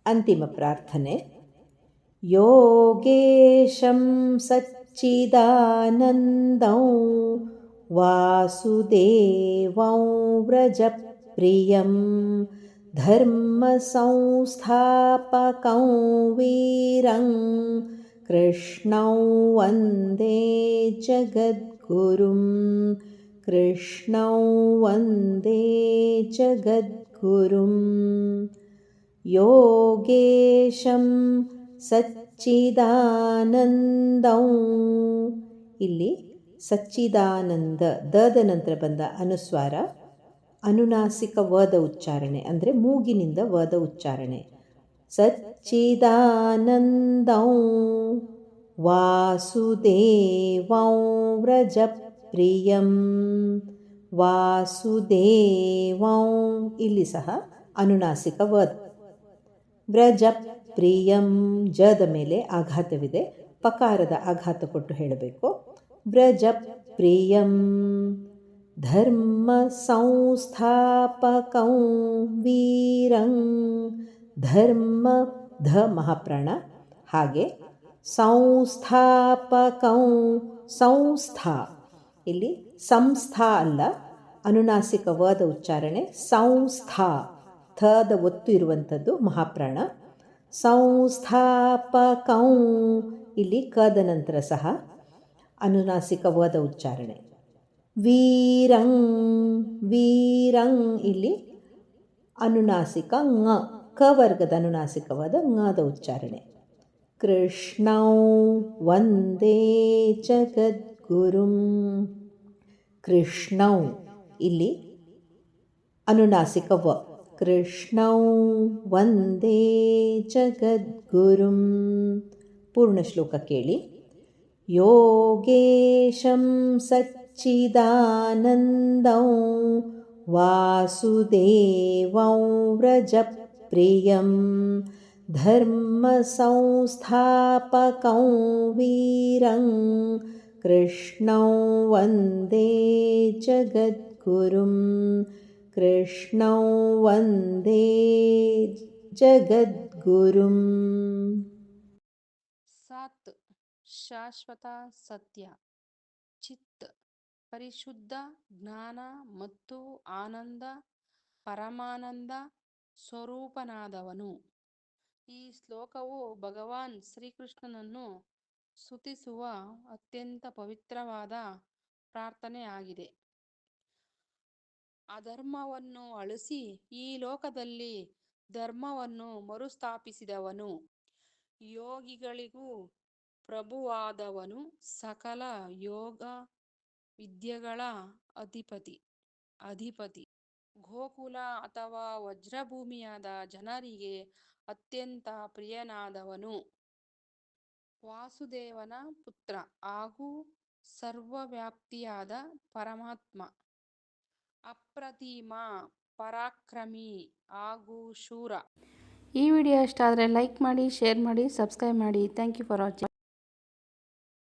ಅಂತಿಮ ಪ್ರಾರ್ಥನೆ. ಯೋಗೇಶಂ ಸಚ್ಚಿದಾನಂದಂ ವಾಸುದೇವಂ ವ್ರಜಪ್ರಿಯಂ ಧರ್ಮಸಂಸ್ಥಾಪಕಂ ವೀರಂ ಕೃಷ್ಣಂ ವಂದೇ ಜಗದ್ಗುರುಂ ಕೃಷ್ಣಂ ವಂದೇ ಜಗದ್ಗುರುಂ. ಯೋಗೇಶಂ ಸಚ್ಚಿದಾನಂದಂ. ಇಲ್ಲಿ ಸಚ್ಚಿದಾನಂದ ದದ ನಂತರ ಬಂದ ಅನುಸ್ವಾರ ಅನುನಾಸಿಕ ವದ ಉಚ್ಚಾರಣೆ, ಅಂದರೆ ಮೂಗಿನಿಂದ ವದ ಉಚ್ಚಾರಣೆ. ಸಚ್ಚಿದಾನಂದಂ ವಾಸುದೇವಂ ವ್ರಜಪ್ರಿಯಂ ವಾಸುದೇವಂ. ಇಲ್ಲಿ ಸಹ ಅನುನಾಸಿಕ ವದ. ವ್ರಜಪ್ರಿಯಂ ಜದ ಮೇಲೆ ಆಘಾತವಿದೆ, ಪಕಾರದ ಆಘಾತ ಕೊಟ್ಟು ಹೇಳಬೇಕು. ವ್ರಜಪ್ರಿಯಂ ಧರ್ಮ ಸಂಸ್ಥಾಪಕಂ ವೀರಂ. ಧರ್ಮ ಧ ಮಹಾಪ್ರಾಣ, ಹಾಗೆ ಸಂಸ್ಥಾಪಕಂ ಸಂಸ್ಥಾ. ಇಲ್ಲಿ ಸಂಸ್ಥಾ ಅಲ್ಲ, ಅನುನಾಸಿಕ ವದ ಉಚ್ಚಾರಣೆ ಸಂಸ್ಥಾ. ಥದ ಒತ್ತು ಇರುವಂಥದ್ದು ಮಹಾಪ್ರಾಣ. ಸಂಸ್ಥಾಪಕಂ ಇಲ್ಲಿ ಕದ ನಂತರ ಸಹ ಅನುನಾಸಿಕ ವದ ಉಚ್ಚಾರಣೆ. ವೀರಂ ವೀರಂ ಇಲ್ಲಿ ಅನುನಾಸಿಕ ಂಗ, ಕ ವರ್ಗದ ಅನುನಾಸಿಕವಾದ ಂಗದ ಉಚ್ಚಾರಣೆ. ಕೃಷ್ಣಂ ವಂದೇ ಜಗದ್ಗುರುಂ. ಕೃಷ್ಣಂ ಇಲ್ಲಿ ಅನುನಾಸಿಕ ವ. ಕೃಷ್ಣಂ ವಂದೇ ಜಗದ್ಗುರುಂ. ಪೂರ್ಣ ಶ್ಲೋಕ ಕೇಳಿ. ಯೋಗೇಶಂ ಸಚ್ಚಿದಾನಂದಂ ವಾಸುದೇವಂ ವ್ರಜಪ್ರಿಯಂ ಧರ್ಮಸಂಸ್ಥಾಪಕಂ ವೀರಂ ಕೃಷ್ಣಂ ವಂದೇ ಜಗದ್ಗುರುಂ ಕೃಷ್ಣಂ ವಂದೇ ಜಗದ್ಗುರುಂ. ಸತ್ ಶಾಶ್ವತ ಸತ್ಯ, ಚಿತ್ ಪರಿಶುದ್ಧ ಜ್ಞಾನ ಮತ್ತು ಆನಂದ ಪರಮಾನಂದ ಸ್ವರೂಪನಾದವನು. ಈ ಶ್ಲೋಕವು ಭಗವಾನ್ ಶ್ರೀಕೃಷ್ಣನನ್ನು ಸ್ತುತಿಸುವ ಅತ್ಯಂತ ಪವಿತ್ರವಾದ ಪ್ರಾರ್ಥನೆ ಆಗಿದೆ. ಅಧರ್ಮವನ್ನು ಅಳಿಸಿ ಈ ಲೋಕದಲ್ಲಿ ಧರ್ಮವನ್ನು ಮರುಸ್ಥಾಪಿಸಿದವನು, ಯೋಗಿಗಳಿಗೂ ಪ್ರಭುವಾದವನು, ಸಕಲ ಯೋಗ ವಿದ್ಯೆಗಳ ಅಧಿಪತಿ, ಗೋಕುಲ ಅಥವಾ ವಜ್ರಭೂಮಿಯಾದ ಜನರಿಗೆ ಅತ್ಯಂತ ಪ್ರಿಯನಾದವನು, ವಾಸುದೇವನ ಪುತ್ರ ಹಾಗೂ ಸರ್ವವ್ಯಾಪಿಯಾದ ಪರಮಾತ್ಮ, ಅಪ್ರತಿಮ ಪರಾಕ್ರಮಿ ಹಾಗೂ ಶೂರ. ಈ ವಿಡಿಯೋ ಇಷ್ಟ ಆದರೆ ಲೈಕ್ ಮಾಡಿ, ಶೇರ್ ಮಾಡಿ, ಸಬ್ಸ್ಕ್ರೈಬ್ ಮಾಡಿ. Thank you for watching.